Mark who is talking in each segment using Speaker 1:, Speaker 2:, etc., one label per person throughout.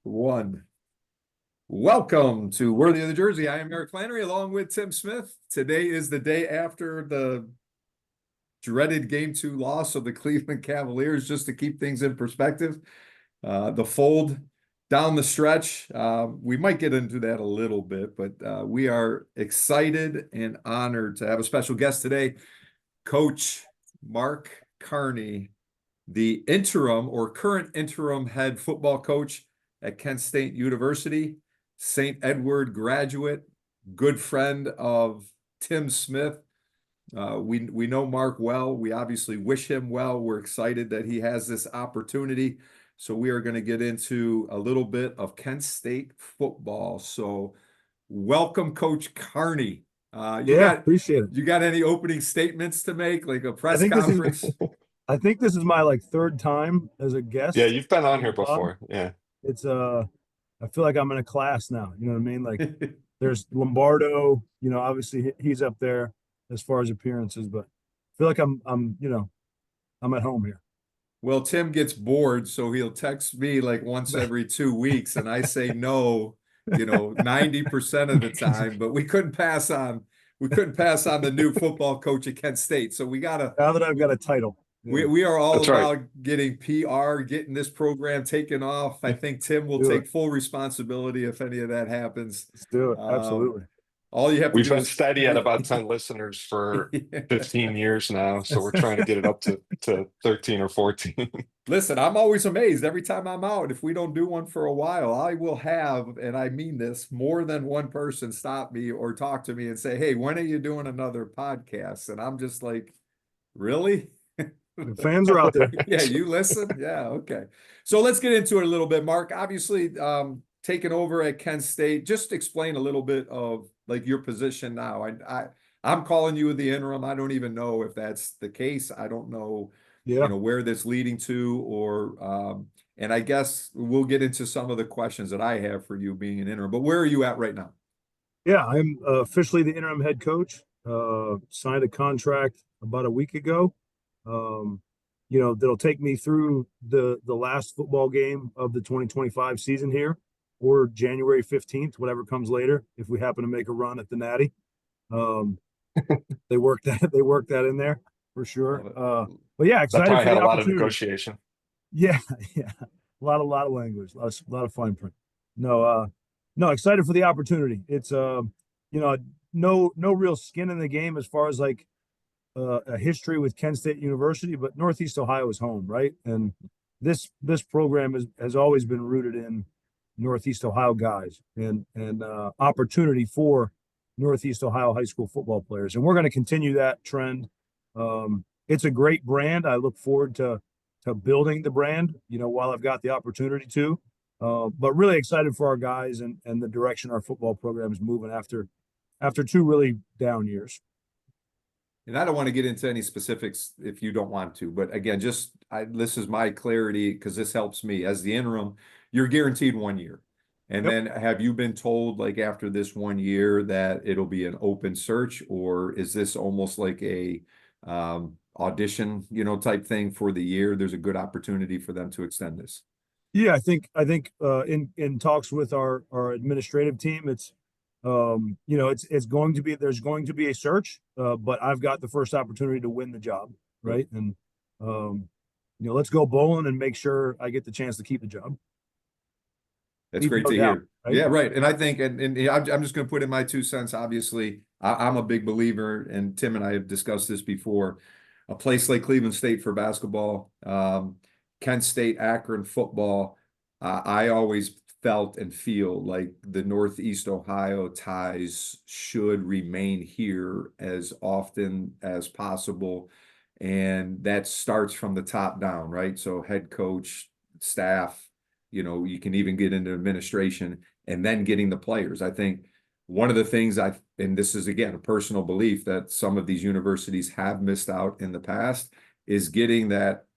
Speaker 1: One. Welcome to Worthy of the Jersey. I am Eric Flannery along with Tim Smith. Today is the day after the dreaded Game 2 loss of the Cleveland Cavaliers, just to keep things in perspective. The fold down the stretch. We might get into that a little bit, but we are excited and honored to have a special guest today, Coach Mark Carney, the interim or current interim head football coach at Kent State University, St. Edward graduate, good friend of Tim Smith. We know Mark well. We obviously wish him well. We're excited that he has this opportunity. So we are going to get into a little bit of Kent State football. So welcome, Coach Carney.
Speaker 2: Appreciate it.
Speaker 1: You got any opening statements to make, like a
Speaker 2: I
Speaker 1: press
Speaker 2: think
Speaker 1: conference?
Speaker 2: I think this is my third time as a
Speaker 3: Yeah,
Speaker 2: guest
Speaker 3: you've been on
Speaker 2: on the
Speaker 3: here
Speaker 2: pod.
Speaker 3: before. Yeah.
Speaker 2: It's I feel like I'm in a class now. You know what I mean? Like there's Lombardo, obviously he's up there as far as appearances, but I feel like I'm I'm at home here.
Speaker 1: Well, Tim gets bored, so he'll text me like once every 2 weeks, and I say no, 90% of the time. But we couldn't pass on the new football coach at Kent State. So we gotta
Speaker 2: Now that I've got a title.
Speaker 1: we are all
Speaker 3: That's right.
Speaker 1: about getting PR, getting this program taken off. I think Tim will
Speaker 2: Do
Speaker 1: take
Speaker 2: it.
Speaker 1: full responsibility if any of that happens.
Speaker 2: Let's do it. Absolutely.
Speaker 1: All you have to
Speaker 3: We've
Speaker 1: do
Speaker 3: been
Speaker 1: is
Speaker 3: steady at about 10 listeners for 15 years now. So we're trying to get it up to 13 or 14.
Speaker 1: Listen, I'm always amazed every time I'm out. If we don't do one for a while, I will have, and I mean this, more than one person stop me or talk to me and say, "Hey, when are you doing another podcast?" And I'm just like, really?
Speaker 2: The fans are out there.
Speaker 1: Yeah, you listen? Yeah, okay. So let's get into it a little bit. Mark, obviously, taking over at Kent State, just explain a little bit of like your position now. I'm calling you the interim. I don't even know if that's the case. I don't know,
Speaker 2: Yeah.
Speaker 1: where that's leading to, or and I guess we'll get into some of the questions that I have for you being an interim. But where are you at right now?
Speaker 2: Yeah, I'm officially the interim head coach. Signed a contract about a week ago. That'll take me through the last football game of the 2025 season here, or January 15th, whatever comes later, if we happen to make a run at the Natty. They worked that in there for sure. But yeah,
Speaker 3: That
Speaker 2: excited
Speaker 3: probably
Speaker 2: for
Speaker 3: had
Speaker 2: the
Speaker 3: a lot of
Speaker 2: opportunity.
Speaker 3: negotiation.
Speaker 2: Yeah, yeah. A lot of language, a lot of fine print. No, excited for the opportunity. It's no real skin in the game as far as like a history with Kent State University, but Northeast Ohio is home, right? And this program has always been rooted in Northeast Ohio guys and opportunity for Northeast Ohio high school football players, and we're going to continue that trend. It's a great brand. I look forward to building the brand, while I've got the opportunity to. But really excited for our guys and the direction our football program is moving after two really down years.
Speaker 1: And I don't want to get into any specifics if you don't want to, but again, this is my clarity because this helps me as the interim. You're guaranteed 1 year. And
Speaker 2: Yep.
Speaker 1: then have you been told like after this 1 year that it'll be an open search, or is this almost like a audition, type thing for the year? There's a good opportunity for them to extend this.
Speaker 2: Yeah, I think in talks with our administrative team, it's it's going to be, there's going to be a search, but I've got the first opportunity to win the job, right? And let's go bowling and make sure I get the chance to keep the job.
Speaker 1: That's great to
Speaker 2: doubt,
Speaker 1: hear.
Speaker 2: right?
Speaker 1: Yeah, right. And I think, and I'm just going to put in my 2 cents. Obviously, I'm a big believer, and Tim and I have discussed this before. A place like Cleveland State for basketball, Kent State, Akron football. I always felt and feel like the Northeast Ohio ties should remain here as often as possible. And that starts from the top down, right? So head coach, staff, you can even get into administration and then getting the players. I think one of the things and this is again, a personal belief that some of these universities have missed out in the past is getting that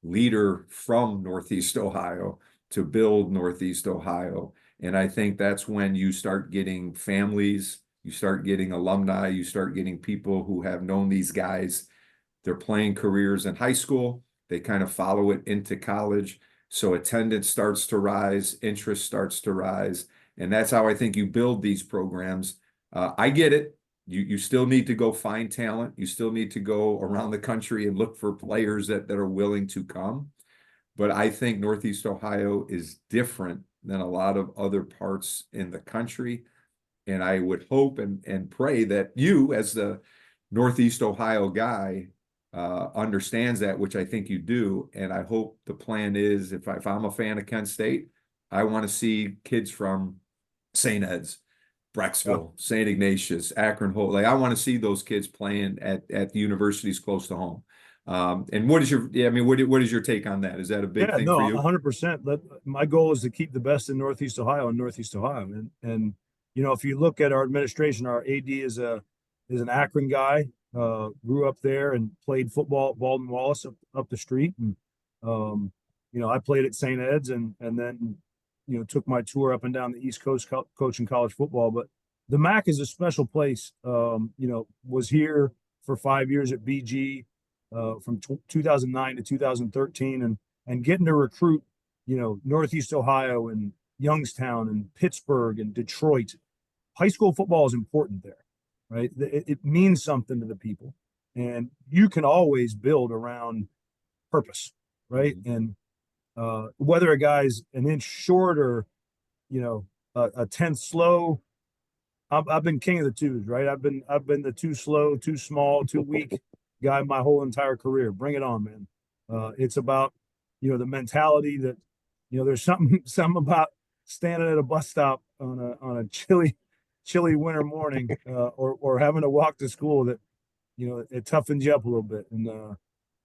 Speaker 1: leader from Northeast Ohio to build Northeast Ohio. And I think that's when you start getting families, you start getting alumni, you start getting people who have known these guys. They're playing careers in high school. They kind of follow it into college. So attendance starts to rise, interest starts to rise, and that's how I think you build these programs. I get it. You still need to go find talent. You still need to go around the country and look for players that are willing to come. But I think Northeast Ohio is different than a lot of other parts in the country. And I would hope and pray that you, as the Northeast Ohio guy, understands that, which I think you do. And I hope the plan is, if I'm a fan of Kent State, I want to see kids from St. Ed's, Brecksville, St. Ignatius, Akron, Holt. Like, I want to see those kids playing at the universities close to home. And what is your, I mean, what is your take on that? Is that a big
Speaker 2: Yeah,
Speaker 1: thing
Speaker 2: no,
Speaker 1: for you?
Speaker 2: 100%. My goal is to keep the best in Northeast Ohio and Northeast Ohio. And you know, if you look at our administration, our AD is an Akron guy, grew up there and played football at Baldwin Wallace up the street. And you know, I played at St. Ed's and then, you know, took my tour up and down the East Coast coaching college football. But the MAC is a special place. You know, was here for 5 years at BG, from 2009 to 2013, and getting to recruit, you know, Northeast Ohio and Youngstown and Pittsburgh and Detroit. High school football is important there, right? It means something to the people, and you can always build around purpose, right? And whether a guy's an inch short or, you know, a tenth slow, I've been king of the twos, right? I've been the too slow, too small, too weak guy my whole entire career. Bring it on, man. It's about, you know, the mentality that, you know, there's something about standing at a bus stop on a chilly winter morning, or having to walk to school that, you know, it toughens you up a little bit. And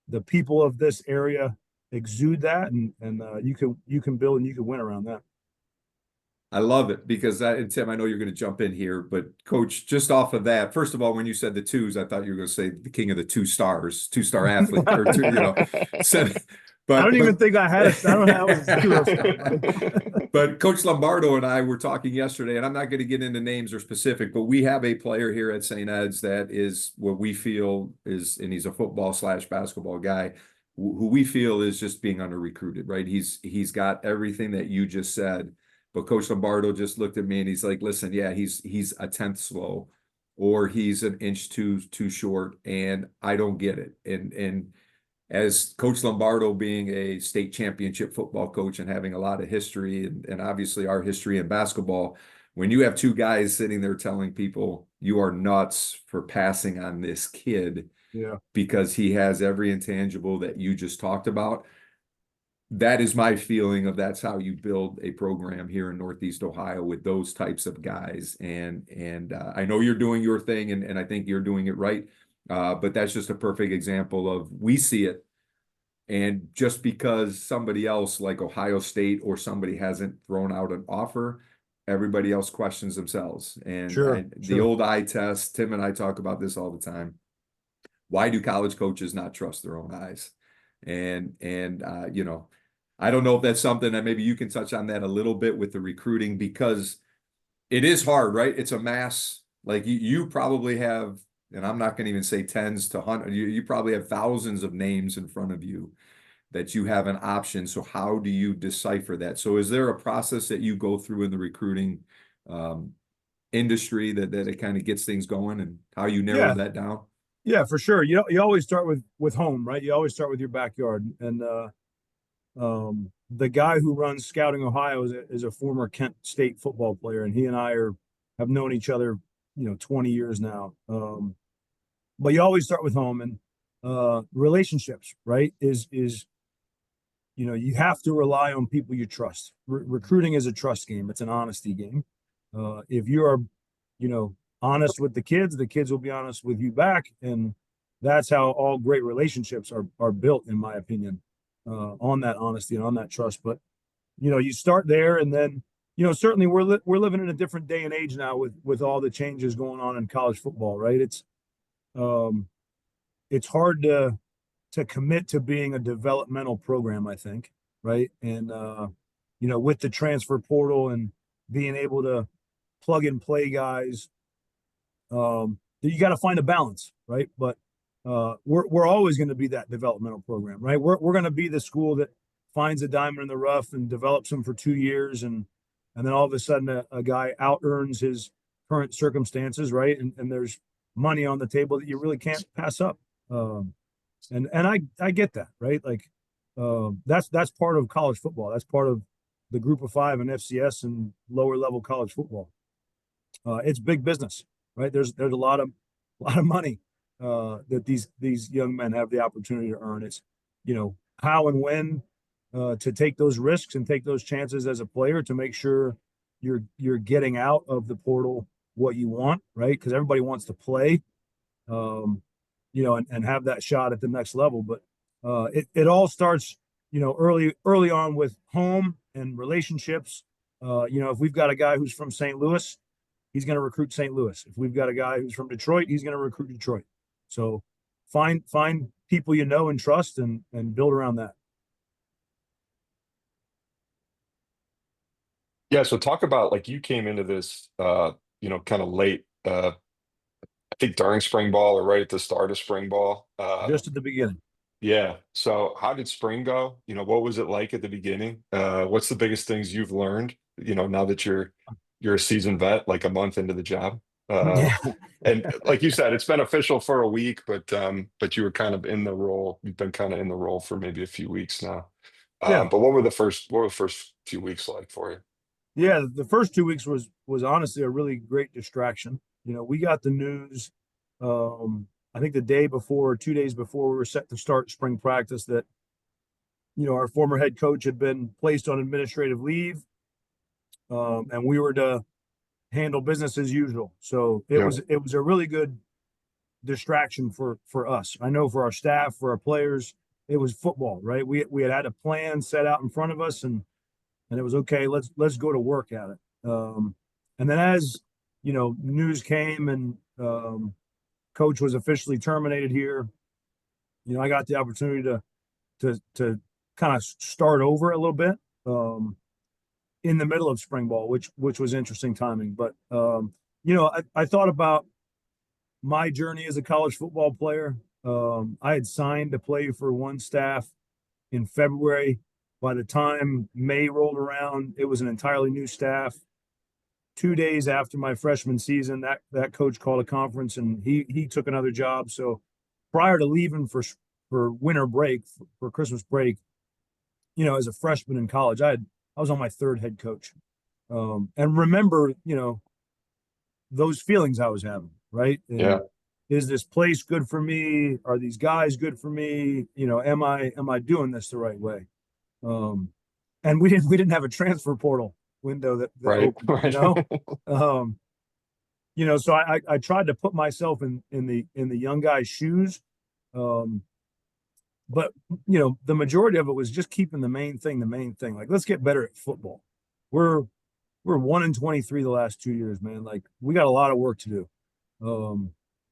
Speaker 2: the people of this area exude that, and you can build and you can win around that.
Speaker 1: I love it because and Tim, I know you're going to jump in here, but Coach, just off of that, first of all, when you said the twos, I thought you were going to say the king of the 2 stars, 2-star athlete, or two, you know. Said,
Speaker 2: I don't even think I had it. I don't have
Speaker 1: it. But Coach Lombardo and I were talking yesterday, and I'm not going to get into names or specific, but we have a player here at St. Ed's that is what we feel is, and he's a football/basketball guy, who we feel is just being under recruited, right? He's got everything that you just said. But Coach Lombardo just looked at me and he's like, listen, yeah, he's a tenth slow, or he's an inch too short, and I don't get it. And as Coach Lombardo being a state championship football coach and having a lot of history and obviously our history in basketball, when you have two guys sitting there telling people you are nuts for passing on this kid,
Speaker 2: Yeah,
Speaker 1: because he has every intangible that you just talked about, that is my feeling of that's how you build a program here in Northeast Ohio with those types of guys. And I know you're doing your thing, and I think you're doing it right. But that's just a perfect example of, we see it. And just because somebody else like Ohio State or somebody hasn't thrown out an offer, everybody else questions themselves. And the old eye test, Tim and I talk about this all the time. Why do college coaches not trust their own eyes? And you know, I don't know if that's something that maybe you can touch on that a little bit with the recruiting, because it is hard, right? It's a mass. Like you probably have, and I'm not going to even say tens to hundreds, you probably have thousands of names in front of you that you have an option. So how do you decipher that? So is there a process that you go through in the recruiting industry that it kind of gets things going, and how you narrow that down?
Speaker 2: Yeah, for sure. You always start with home, right? You always start with your backyard. And the guy who runs Scouting Ohio is a former Kent State football player, and he and I have known each other, you know, 20 years now. But you always start with home, and relationships, right? Is you know, you have to rely on people you trust. Recruiting is a trust game. It's an honesty game. If you are, you know, honest with the kids will be honest with you back, and that's how all great relationships are built, in my opinion, on that honesty and on that trust. But you know, you start there, and then, you know, certainly we're living in a different day and age now with all the changes going on in college football, right? It's hard to commit to being a developmental program, I think, right? And you know, with the transfer portal and being able to plug and play guys, you got to find a balance, right? But we're always going to be that developmental program, right? We're going to be the school that finds a diamond in the rough and develops him for 2 years, and then all of a sudden a guy out earns his current circumstances, right? And there's money on the table that you really can't pass up. And I get that, right? Like that's part of college football. That's part of the Group of Five and FCS and lower level college football. It's big business, right? There's a lot of money that these young men have the opportunity to earn. It's, how and when to take those risks and take those chances as a player to make sure you're getting out of the portal what you want, right? Because everybody wants to play, and have that shot at the next level. But it all starts, early on with home and relationships. If we've got a guy who's from St. Louis, he's going to recruit St. Louis. If we've got a guy who's from Detroit, he's going to recruit Detroit. So find people you know and trust and build around that.
Speaker 3: Yeah, so talk about, like, you came into this kind of late, I think during spring ball or right at the start of spring ball.
Speaker 2: Just at the beginning.
Speaker 3: Yeah. So how did spring go? What was it like at the beginning? What's the biggest things you've learned, now that you're a seasoned vet, like a month into the job?
Speaker 2: Yeah.
Speaker 3: And like you said, it's been official for a week, but you were kind of in the role. You've been kind of in the role for maybe a few weeks now.
Speaker 2: Yeah.
Speaker 3: But what were the first few weeks like for you?
Speaker 2: Yeah, the first 2 weeks was honestly a really great distraction. We got the news, I think the day before, 2 days before we were set to start spring practice, that our former head coach had been placed on administrative leave, and we were to handle business as usual. So it
Speaker 3: Yeah.
Speaker 2: was a really good distraction for us. I know for our staff, for our players, it was football, right? We had a plan set out in front of us, and it was okay. Let's go to work at it. And then as news came and coach was officially terminated here, I got the opportunity to kind of start over a little bit in the middle of spring ball, which was interesting timing. But I thought about my journey as a college football player. I had signed to play for one staff in February. By the time May rolled around, it was an entirely new staff. 2 days after my freshman season, that coach called a conference and he took another job. So prior to leaving for winter break, for Christmas break, as a freshman in college, I was on my third head coach, and remember, those feelings I was having, right? And
Speaker 3: Yeah.
Speaker 2: is this place good for me? Are these guys good for me? Am I doing this the right way? And we didn't have a transfer portal window that
Speaker 3: Right.
Speaker 2: opened,
Speaker 3: Right.
Speaker 2: so I tried to put myself in the young guy's shoes. But the majority of it was just keeping the main thing. Like, let's get better at football. We're 1-23 the last 2 years, man. Like, we got a lot of work to do.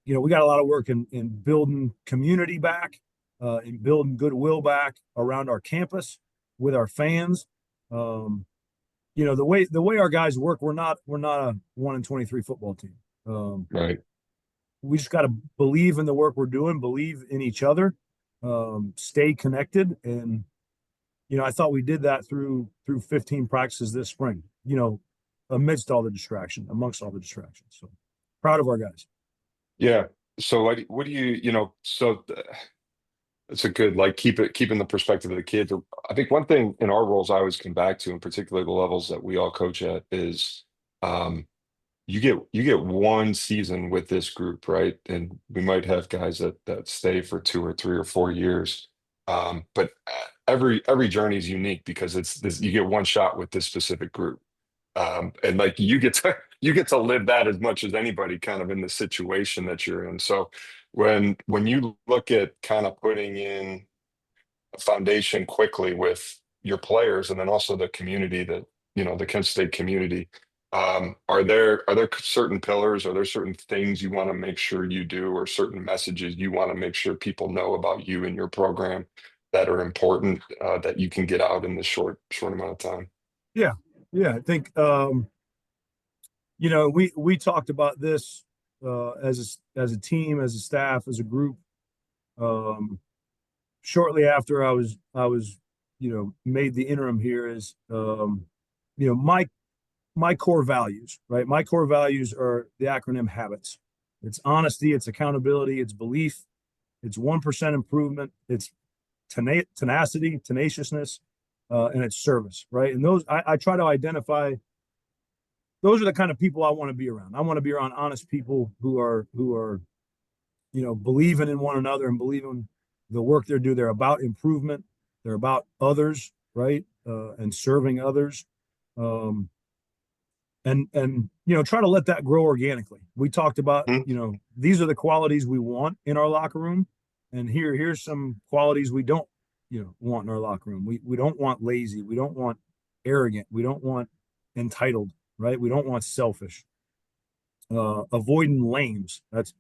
Speaker 2: We got a lot of work in building community back, in building goodwill back around our campus with our fans. The way our guys work, we're not a 1-23 football team.
Speaker 3: Right.
Speaker 2: We just got to believe in the work we're doing, believe in each other, stay connected, and I thought we did that through 15 practices this spring. Amongst all the distractions. So proud of our guys.
Speaker 3: Yeah. So what do so it's a good, like, keeping the perspective of the kids. I think one thing in our roles I always come back to, in particular the levels that we all coach at, is you get one season with this group, right? And we might have guys that stay for 2 or 3 or 4 years. But every journey is unique because it's this, you get one shot with this specific group. And like, you get to live that as much as anybody, kind of in the situation that you're in. So when you look at kind of putting in a foundation quickly with your players and then also the community, that the Kent State community, are there certain pillars, are there certain things you want to make sure you do, or certain messages you want to make sure people know about you and your program that are important, that you can get out in this short amount of time?
Speaker 2: Yeah, I think we talked about this as a team, as a staff, as a group. Shortly after I was made the interim here is, my core values, right? My core values are the acronym HABITS. It's honesty, it's accountability, it's belief, it's 1% improvement, it's tenacity, tenaciousness, and it's service, right? And those I try to identify. Those are the kind of people I want to be around. I want to be around honest people who are believing in one another and believing the work they're doing. They're about improvement. They're about others, right? And serving others. And try to let that grow organically. We talked about, these are the qualities we want in our locker room, and here's some qualities we don't, want in our locker room. We don't want lazy. We don't want arrogant. We don't want entitled, right? We don't want selfish. Avoiding lames. That's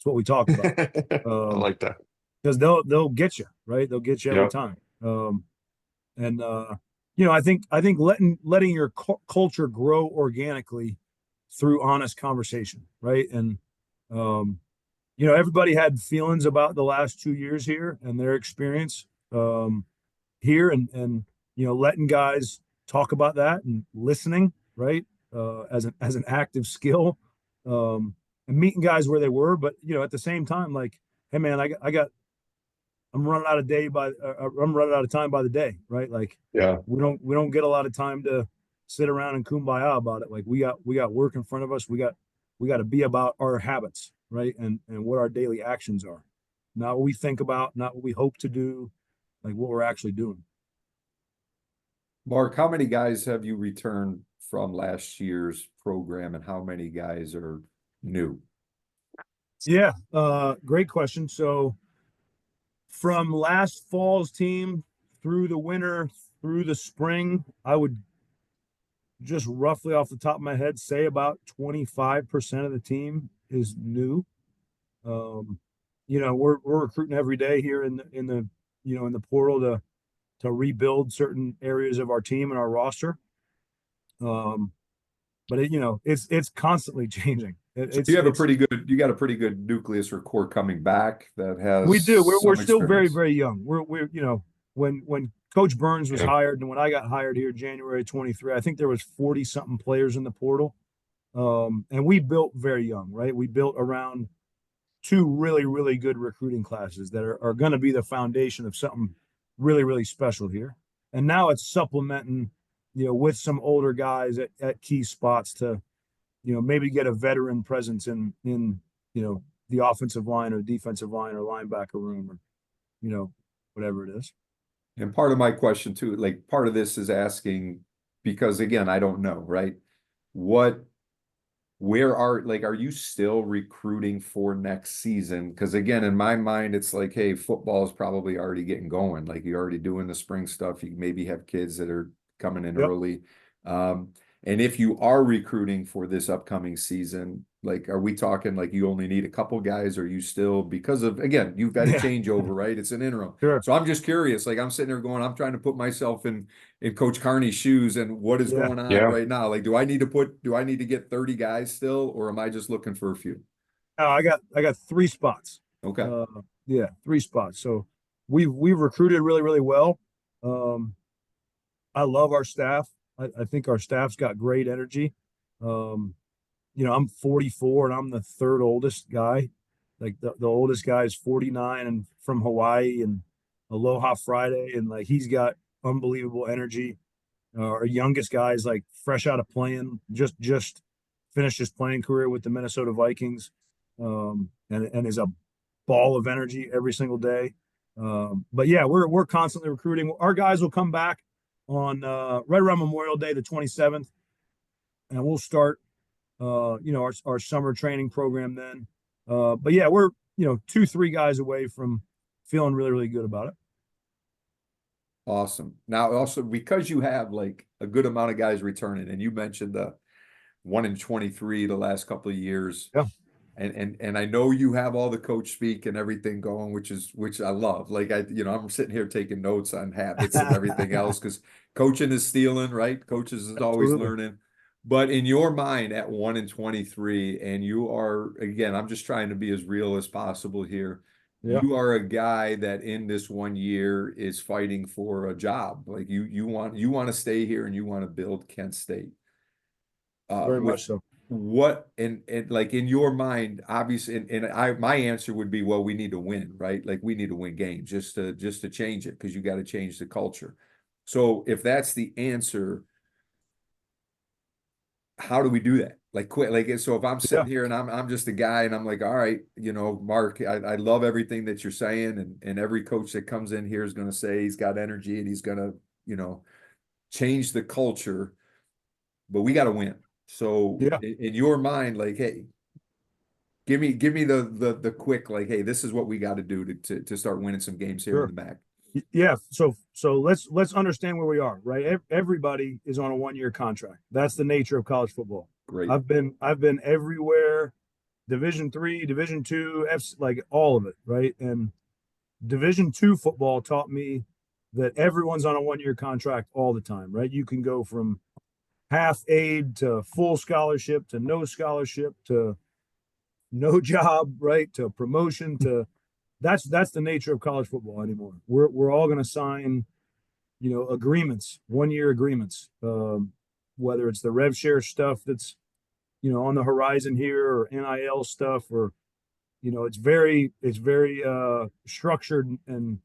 Speaker 2: what we talk about.
Speaker 3: I like that.
Speaker 2: Because they'll get you, right? They'll get you every time. I think letting your culture grow organically through honest conversation, right? And everybody had feelings about the last 2 years here and their experience here, and letting guys talk about that and listening, right? As an active skill, and meeting guys where they were, but at the same time, like, hey man, I'm running out of time by the day, right? Like, we don't get a lot of time to sit around and kumbaya about it. Like, we got work in front of us. We got to be about our habits, right? And what our daily actions are, not what we think about, not what we hope to do, like what we're actually doing.
Speaker 1: Mark, how many guys have you returned from last year's program, and how many guys are new?
Speaker 2: Yeah, great question. So from last fall's team through the winter, through the spring, I would just roughly off the top of my head say about 25% of the team is new. We're recruiting every day here in the portal to rebuild certain areas of our team and our roster. But it's constantly changing.
Speaker 1: You got a pretty good nucleus or core coming back that has.
Speaker 2: We do. We're still very,
Speaker 1: experience.
Speaker 2: very young. We're when Coach Burns was hired and when I got hired here January 23, I think there was 40 something players in the portal. And we built very young, right? We built around 2 really, really good recruiting classes that are going to be the foundation of something really, really special here. And now it's supplementing, with some older guys at key spots to, maybe get a veteran presence in the offensive line or defensive line or linebacker room, or, whatever it is.
Speaker 1: And part of my question too, like part of this is asking, because again, I don't know, right? Are you still recruiting for next season? Because again, in my mind, it's like, hey, football is probably already getting going. Like, you're already doing the spring stuff. You maybe have kids that are coming in early. And if you are recruiting for this upcoming season, like, are we talking like you only need a couple guys? Or are you still, because of, again, you've got a changeover, right? It's an interim.
Speaker 2: Sure.
Speaker 1: So I'm just curious, like, I'm sitting there going, I'm trying to put myself in Coach Carney's shoes, and what is going on right now? Like, do I need to get 30 guys still, or am I just looking for a few?
Speaker 2: I got 3 spots.
Speaker 1: Okay.
Speaker 2: 3 spots. So we've recruited really, really well. I love our staff. I think our staff's got great energy. I'm 44 and I'm the 3rd oldest guy. Like, the oldest guy is 49 and from Hawaii, and Aloha Friday, and like, he's got unbelievable energy. Our youngest guy is like fresh out of playing, just finished his playing career with the Minnesota Vikings, and is a ball of energy every single day. But yeah, we're constantly recruiting. Our guys will come back on right around Memorial Day, the 27th, and we'll start our summer training program then. But yeah, we're 2-3 guys away from feeling really, really good about it.
Speaker 1: Awesome. Now, also, because you have like a good amount of guys returning, and you mentioned the 1 in 23 the last couple of years.
Speaker 2: Yeah.
Speaker 1: And I know you have all the coach speak and everything going, which I love. Like, I'm sitting here taking notes on habits and everything else, because coaching is stealing, right? Coaches is always learning. But in your mind, at 1 in 23, and you are, again, I'm just trying to be as real as possible here.
Speaker 2: Yeah.
Speaker 1: You are a guy that in this 1 year is fighting for a job. Like you want to stay here and you want to build Kent State.
Speaker 2: Very
Speaker 1: With
Speaker 2: much so.
Speaker 1: what and like in your mind, obviously, and I my answer would be, well, we need to win, right? Like we need to win games just to change it because you got to change the culture. So if that's the answer, how do we do that? Like quit, like so if I'm
Speaker 2: Yeah.
Speaker 1: sitting here and I'm just a guy and I'm like, all right, Mark, I love everything that you're saying, and every coach that comes in here is gonna say he's got energy and he's gonna, change the culture, but we gotta win. So
Speaker 2: Yeah.
Speaker 1: in your mind, like, hey, give me the quick, like, hey, this is what we got to do to start winning some games here in
Speaker 2: Sure.
Speaker 1: the back.
Speaker 2: Yeah. So let's understand where we are, right? Everybody is on a 1 year contract. That's the nature of college football.
Speaker 1: Great.
Speaker 2: I've been everywhere, Division 3, Division 2, like all of it, right? And Division 2 football taught me that everyone's on a 1 year contract all the time, right? You can go from half aid to full scholarship to no scholarship to no job, right? To promotion to that's the nature of college football anymore. We're all going to sign, agreements, 1 year agreements, whether it's the rev share stuff that's on the horizon here, or NIL stuff, or it's very structured and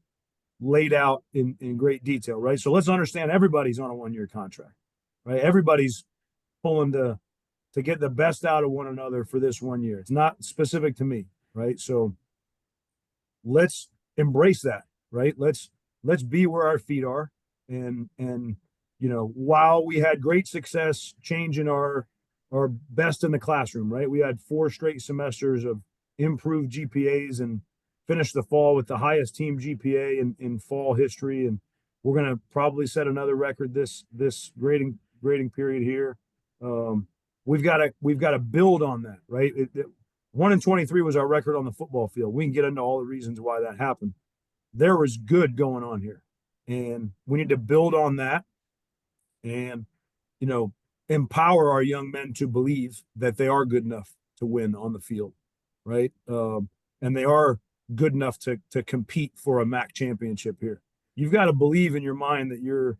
Speaker 2: laid out in great detail, right? So let's understand everybody's on a 1 year contract, right? Everybody's pulling to get the best out of one another for this 1 year. It's not specific to me, right? So let's embrace that, right? Let's be where our feet are, and while we had great success changing our best in the classroom, right? We had 4 straight semesters of improved GPAs and finished the fall with the highest team GPA in fall history, and we're going to probably set another record this grading period here. We've got to build on that, right? 1-23 was our record on the football field. We can get into all the reasons why that happened. There was good going on here, and we need to build on that, and empower our young men to believe that they are good enough to win on the field, right? And they are good enough to compete for a MAC championship here. You've got to believe in your mind that you're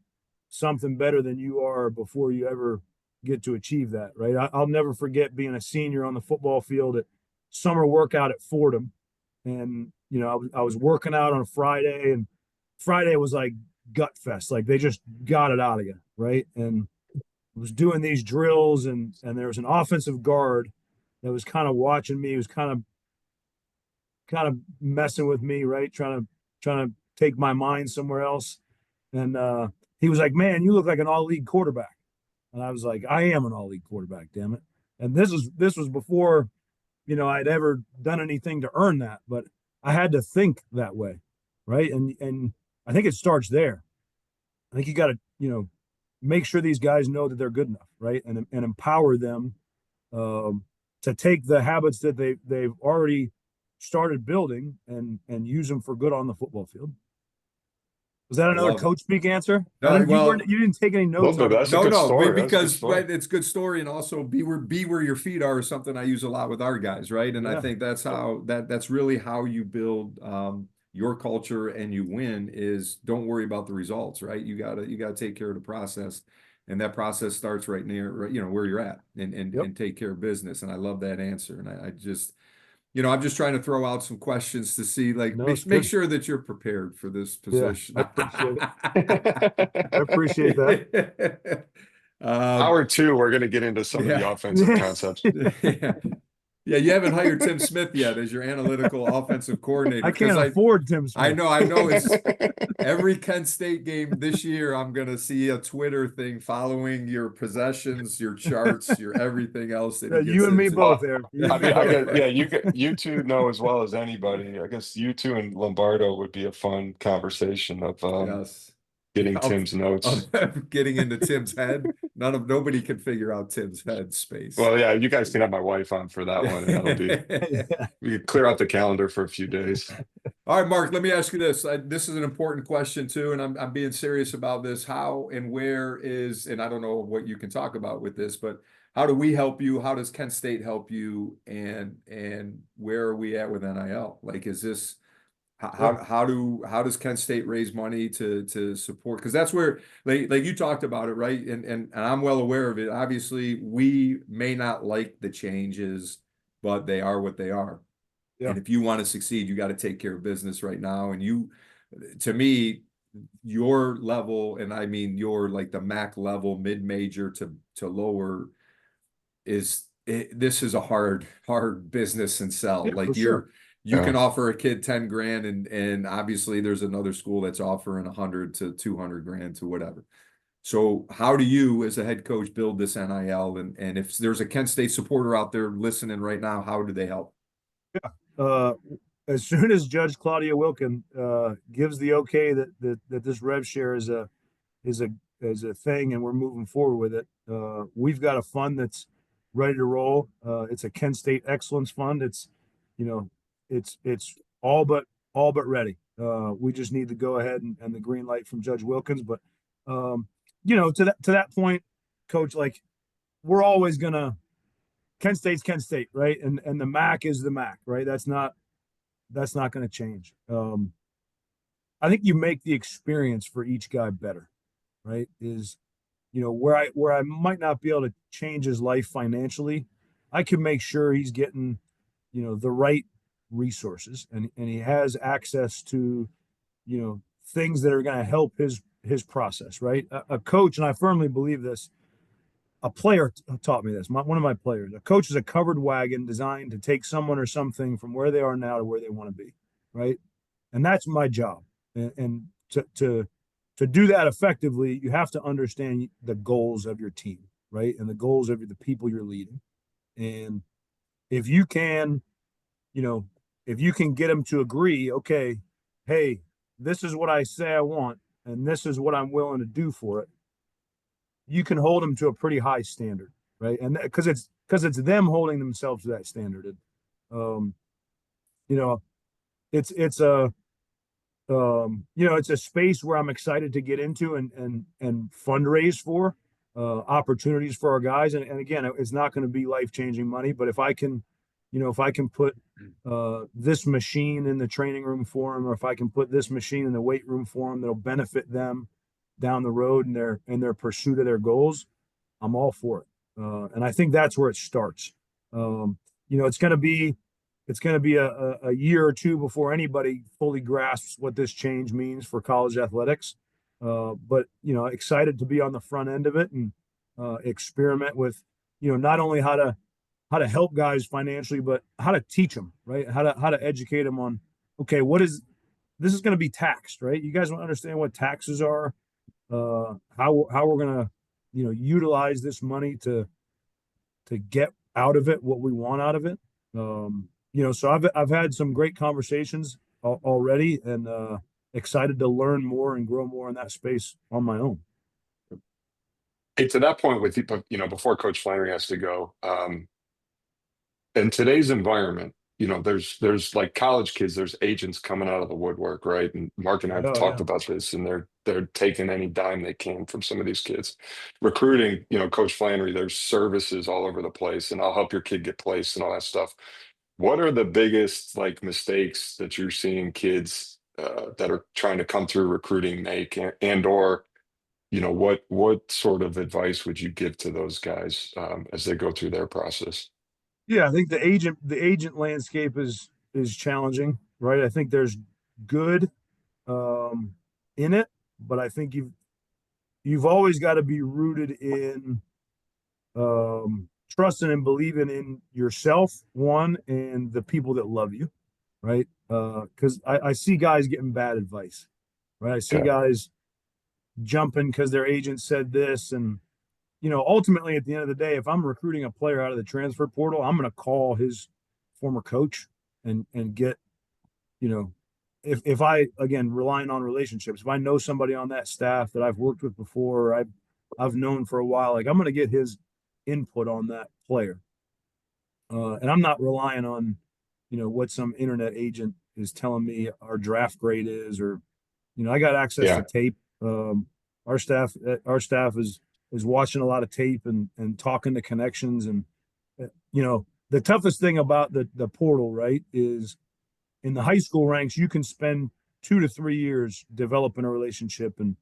Speaker 2: something better than you are before you ever get to achieve that, right? I'll never forget being a senior on the football field at summer workout at Fordham, and I was working out on a Friday, and Friday was like gut fest, like they just got it out of you, right? And was doing these drills, and there was an offensive guard that was kind of watching me. He was kind of messing with me, right? Trying to take my mind somewhere else. And he was like, "Man, you look like an all-league quarterback." And I was like, "I am an all-league quarterback, damn it." And this was before, I'd ever done anything to earn that, but I had to think that way, right? And I think it starts there. I think you got to, make sure these guys know that they're good enough, right? And empower them to take the habits that they've already started building and use them for good on the football field. Was that
Speaker 1: I
Speaker 2: another
Speaker 1: love it.
Speaker 2: coach speak answer?
Speaker 1: No, well,
Speaker 2: You didn't take any notes
Speaker 3: Well,
Speaker 2: on
Speaker 3: that's
Speaker 2: that.
Speaker 3: a
Speaker 1: no,
Speaker 3: good
Speaker 1: no,
Speaker 3: story. That's a good
Speaker 1: because
Speaker 3: story.
Speaker 1: right, it's a good story, and also be where your feet are is something I use a lot with our guys, right? And I
Speaker 2: Yeah.
Speaker 1: think that's really how you build your culture and you win is don't worry about the results, right? You gotta take care of the process, and that process starts right near, right, where you're at, and
Speaker 2: Yep.
Speaker 1: and take care of business. And I love that answer, and I just. I'm just trying to throw out some questions to see, like,
Speaker 2: No, it's
Speaker 1: make
Speaker 2: good.
Speaker 1: sure that you're prepared for this
Speaker 2: Yeah,
Speaker 1: position.
Speaker 2: I appreciate it. I appreciate that.
Speaker 3: Hour 2, we're going to get into some of the
Speaker 1: Yeah.
Speaker 3: offensive concepts.
Speaker 1: Yeah. Yeah, you haven't hired Tim Smith yet as your analytical offensive coordinator
Speaker 2: I
Speaker 1: because
Speaker 2: can't afford Tim
Speaker 1: I
Speaker 2: Smith.
Speaker 1: know it's every Kent State game this year. I'm gonna see a Twitter thing following your possessions, your charts, your everything else that he
Speaker 2: You
Speaker 1: gets
Speaker 2: and me
Speaker 1: into.
Speaker 2: both,
Speaker 3: Well,
Speaker 2: Eric. You
Speaker 3: I
Speaker 2: and me
Speaker 3: mean, I
Speaker 2: both.
Speaker 3: guess, yeah, you two know as well as anybody. I guess you two and Lombardo would be a fun conversation of
Speaker 1: Yes.
Speaker 3: getting
Speaker 1: Of,
Speaker 3: Tim's notes.
Speaker 1: of getting into Tim's head. Nobody can figure out Tim's head space.
Speaker 3: Well, yeah, you guys can have my wife on for that one, and that'll be
Speaker 2: Yeah.
Speaker 3: we could clear out the calendar for a few days.
Speaker 1: All right, Mark, let me ask you this. This is an important question too, and I'm being serious about this. How and where is, and I don't know what you can talk about with this, but how do we help you? How does Kent State help you? And where are we at with NIL? Like, is this
Speaker 2: Yeah.
Speaker 1: How does Kent State raise money to support? Because that's where like you talked about it, right? And I'm well aware of it. Obviously, we may not like the changes, but they are what they are.
Speaker 2: Yeah.
Speaker 1: And if you want to succeed, you got to take care of business right now. And you, to me, your level, and I mean your like the MAC level, mid-major to lower, this is a hard business and sell.
Speaker 2: Yeah, for
Speaker 1: Like
Speaker 2: sure.
Speaker 1: you
Speaker 3: Yeah.
Speaker 1: can offer a kid 10 grand and obviously there's another school that's offering 100 to 200 grand to whatever. So how do you as a head coach build this NIL, and if there's a Kent State supporter out there listening right now, how do they help?
Speaker 2: Uh, as soon as Judge Claudia Wilkin gives the okay that this rev share is a is a thing and we're moving forward with it, we've got a fund that's ready to roll. It's a Kent State Excellence Fund. It's, you know, it's all but ready. We just need to go ahead and the green light from Judge Wilkins. But to that point, Coach, like we're always gonna Kent State's Kent State, right? And the MAC is the MAC, right? That's not going to change. I think you make the experience for each guy better, right? Is where I might not be able to change his life financially, I can make sure he's getting the right resources and he has access to things that are going to help his process, right? A coach, and I firmly believe this, a player taught me this. One of my players, a coach is a covered wagon designed to take someone or something from where they are now to where they want to be, right? And that's my job. And to do that effectively, you have to understand the goals of your team, right? And the goals of the people you're leading. And if you can, if you can get them to agree, okay, hey, this is what I say I want, and this is what I'm willing to do for it, you can hold them to a pretty high standard, right? And because it's them holding themselves to that standard. Um, you know, it's a it's a space where I'm excited to get into and fundraise for opportunities for our guys. And again, it's not going to be life changing money, but if I can, if I can put this machine in the training room for them, or if I can put this machine in the weight room for them, that'll benefit them down the road in their pursuit of their goals, I'm all for it. And I think that's where it starts. It's going to be a year or two before anybody fully grasps what this change means for college athletics. But excited to be on the front end of it and experiment with not only how to help guys financially, but how to teach them, right? How to educate them on, okay, this is going to be taxed, right? You guys want to understand what taxes are, how we're going to utilize this money to get out of it what we want out of it. So I've had some great conversations already, and excited to learn more and grow more in that space on my own.
Speaker 3: Hey, to that point with before Coach Flannery has to go, in today's environment, there's like college kids, there's agents coming out of the woodwork, right? And Mark and I have
Speaker 2: Oh
Speaker 3: talked
Speaker 2: yeah,
Speaker 3: about this, and they're taking any dime they can from some of these kids. Recruiting, Coach Flannery, there's services all over the place, and I'll help your kid get placed and all that stuff. What are the biggest like mistakes that you're seeing kids that are trying to come through recruiting make, and or what sort of advice would you give to those guys as they go through their process?
Speaker 2: yeah. I think the agent landscape is challenging, right? I think there's good um, in it, but I think you've always got to be rooted in trusting and believing in yourself, one, and the people that love you, right? Because I see guys getting bad advice, right? I see
Speaker 3: Okay.
Speaker 2: guys jumping because their agent said this. And, ultimately at the end of the day, if I'm recruiting a player out of the transfer portal, I'm going to call his former coach and get, if I, again, relying on relationships, if I know somebody on that staff that I've worked with before, or I've known for a while, like I'm going to get his input on that player. And I'm not relying on, what some internet agent is telling me our draft grade is, or, I got access to
Speaker 3: Yeah.
Speaker 2: tape. Our staff is watching a lot of tape and talking to connections. And, the toughest thing about the portal, right, is in the high school ranks, you can spend 2 to 3 years developing a relationship and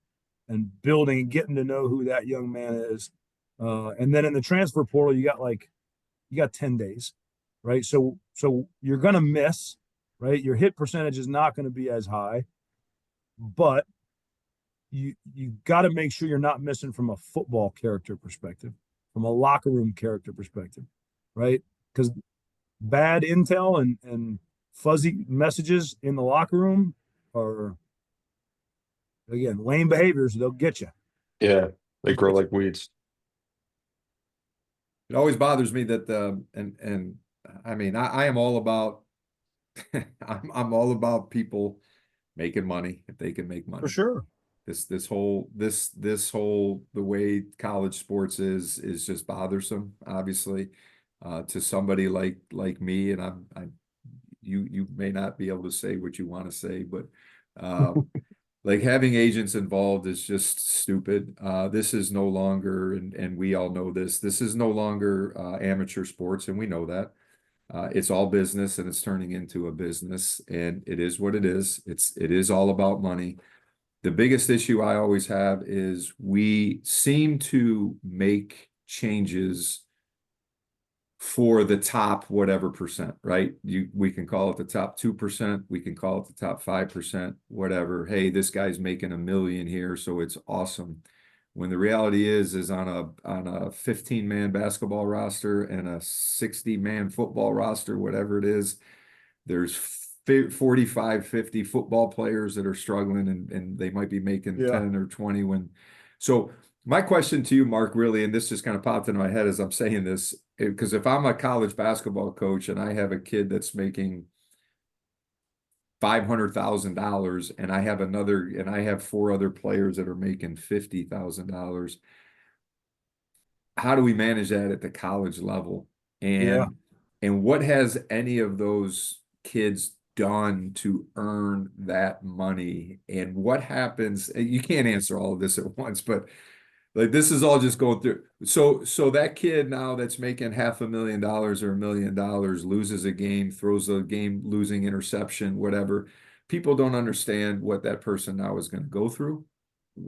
Speaker 2: building and getting to know who that young man is. And then in the transfer portal, you got 10 days, right? So you're gonna miss, right? Your hit percentage is not going to be as high, but you got to make sure you're not missing from a football character perspective, from a locker room character perspective, right? Because bad intel and fuzzy messages in the locker room are, again, lame behaviors. They'll get you.
Speaker 3: Yeah, they
Speaker 2: They'll
Speaker 3: grow
Speaker 2: get you.
Speaker 3: like weeds.
Speaker 1: It always bothers me that and I mean I am all about I'm all about people making money if they can make
Speaker 2: For
Speaker 1: money.
Speaker 2: sure.
Speaker 1: This whole the way college sports is just bothersome, obviously, to somebody like me, and I you may not be able to say what you want to say, but like having agents involved is just stupid. This is no longer, and we all know this. This is no longer amateur sports, and we know that. It's all business, and it's turning into a business, and it is what it is. It is all about money. The biggest issue I always have is we seem to make changes for the top whatever percent, right? We can call it the top 2%, we can call it the top 5%, whatever. Hey, this guy's making $1 million here, so it's awesome. When the reality is on a 15-man basketball roster and a 60-man football roster, whatever it is, there's 45, 50 football players that are struggling and they might be making 10 or 20 when. So my question to you, Mark, really, and this just kind of popped into my head as I'm saying this, because if I'm a college basketball coach and I have a kid that's making $500,000 and I have 4 other players that are making $50,000, how do we manage that at the college level?
Speaker 2: Yeah.
Speaker 1: And what has any of those kids done to earn that money? And what happens? You can't answer all of this at once, but like this is all just going through. So that kid now that's making $500,000 or $1 million loses a game, throws a game losing interception, whatever. People don't understand what that person now is going to go through,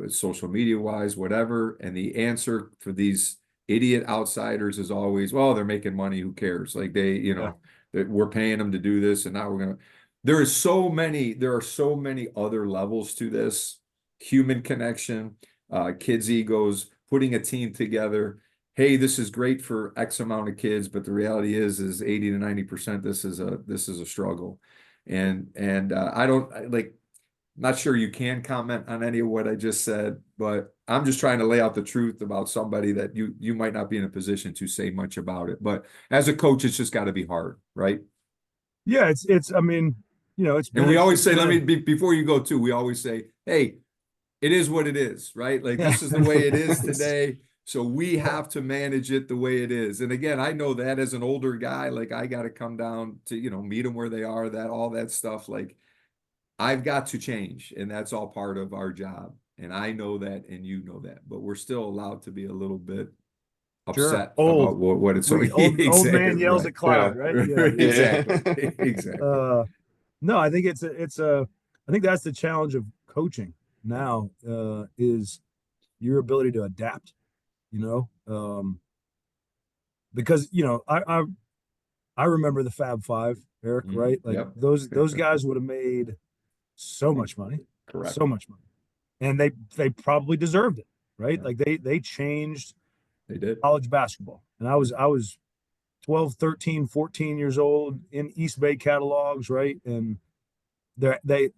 Speaker 1: social media wise, whatever. And the answer for these idiot outsiders is always, well, they're making money. Who cares? Like we're paying them to do this, and now we're gonna. There are so many other levels to this: human connection, kids' egos, putting a team together. Hey, this is great for X amount of kids, but the reality is 80 to 90% this is a struggle, and I don't like. Not sure you can comment on any of what I just said, but I'm just trying to lay out the truth about somebody that you might not be in a position to say much about it. But as a coach, it's just got to be hard, right?
Speaker 2: Yeah. It's. I mean, it's been.
Speaker 1: And we always
Speaker 2: it's
Speaker 1: say,
Speaker 2: been
Speaker 1: before you go too, we always say, hey, it is what it is, right? Like this is the way it is today. So we have to manage it the way it is. And again, I know that as an older guy, like I got to come down to, meet them where they are, all that stuff. Like I've got to change, and that's all part of our job. And I know that, and you know that, but we're still allowed to be a little bit
Speaker 2: Sure.
Speaker 1: upset about what it's.
Speaker 2: Old man yells
Speaker 1: Right.
Speaker 2: at cloud, right? Yeah.
Speaker 1: Exactly. Exactly.
Speaker 2: No, I think I think that's the challenge of coaching now, is your ability to adapt, because, I remember the Fab Five, Eric, right? Like
Speaker 1: Yep.
Speaker 2: those guys would have made so much money,
Speaker 1: Correct.
Speaker 2: so much money. And they probably deserved it, right?
Speaker 1: Yeah.
Speaker 2: Like they changed
Speaker 1: They did.
Speaker 2: college basketball. And I was 12, 13, 14 years old in East Bay catalogs, right? And they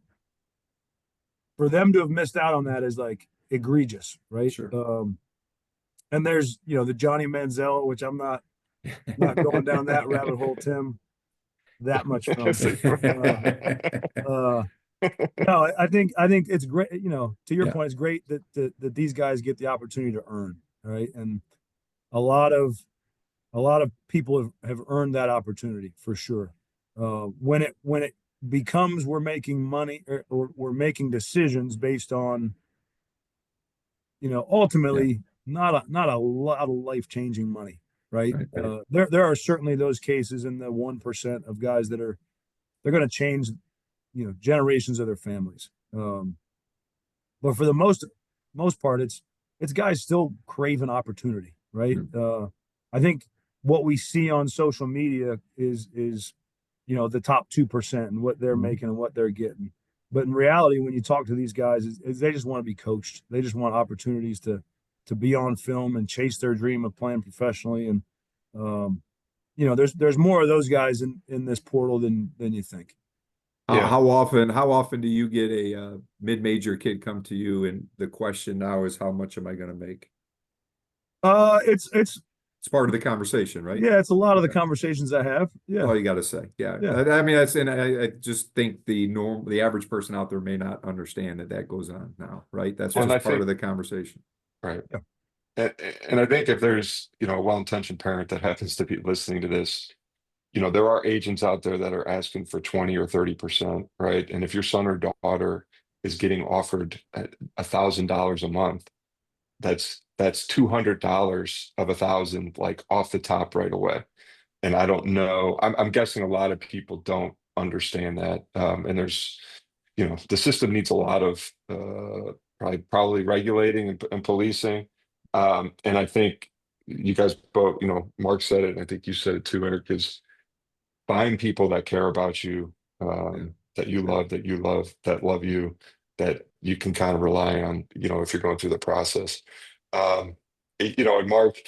Speaker 2: for them to have missed out on that is like egregious, right?
Speaker 1: Sure.
Speaker 2: And there's, the Johnny Manziel, which I'm not going down that rabbit hole, Tim, that much from. No, I think it's great. To your
Speaker 1: Yeah.
Speaker 2: point, it's great that these guys get the opportunity to earn, right? And a lot of people have earned that opportunity for sure. When it becomes we're making money, or we're making decisions based on, ultimately not a lot of life-changing money, right?
Speaker 1: Right.
Speaker 2: There are certainly those cases in the 1% of guys that they're going to change generations of their families. But for the most part, it's guys still craving opportunity, right? I think what we see on social media is the top 2% and what they're making and what they're getting. But in reality, when you talk to these guys, is they just want to be coached. They just want opportunities to be on film and chase their dream of playing professionally. And there's more of those guys in this portal than you think.
Speaker 3: Yeah.
Speaker 1: How often do you get a mid-major kid come to you and the question now is how much am I going to make?
Speaker 2: It's
Speaker 1: part of the conversation, right?
Speaker 2: Yeah, it's a lot of the conversations I have. Yeah.
Speaker 1: All you got to say. Yeah.
Speaker 2: Yeah.
Speaker 1: I mean, I just think the average person out there may not understand that goes on now, right? That's just part of the conversation.
Speaker 3: Right.
Speaker 2: Yeah.
Speaker 3: And I think if there's, a well-intentioned parent that happens to be listening to this, there are agents out there that are asking for 20 or 30%, right? And if your son or daughter is getting offered $1,000 a month, that's $200 of 1,000 like off the top right away. And I don't know, I'm guessing a lot of people don't understand that. And there's, the system needs a lot of probably regulating and policing. And I think you guys both, Mark said it, and I think you said it too, Eric, is find people that care about you, that you love, that love you, that you can kind of rely on, if you're going through the process. And Mark,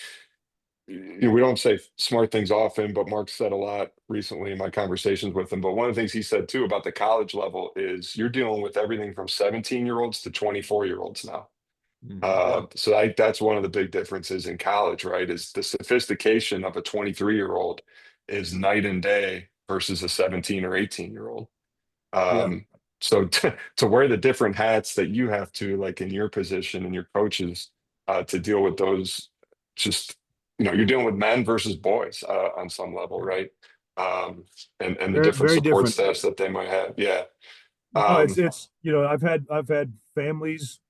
Speaker 3: we don't say smart things often, but Mark said a lot recently in my conversations with him. But one of the things he said too about the college level is you're dealing with everything from 17-year-olds to 24-year-olds now. So that's one of the big differences in college, right? Is the sophistication of a 23-year-old is night and day versus a 17 or 18-year-old. So to wear the different hats that you have to, like in your position and your coaches, to deal with those, just you're dealing with men versus boys on some level, right? And the
Speaker 2: Very,
Speaker 3: different
Speaker 2: very
Speaker 3: support
Speaker 2: different.
Speaker 3: staffs that they might have. Yeah.
Speaker 2: No, it's I've had families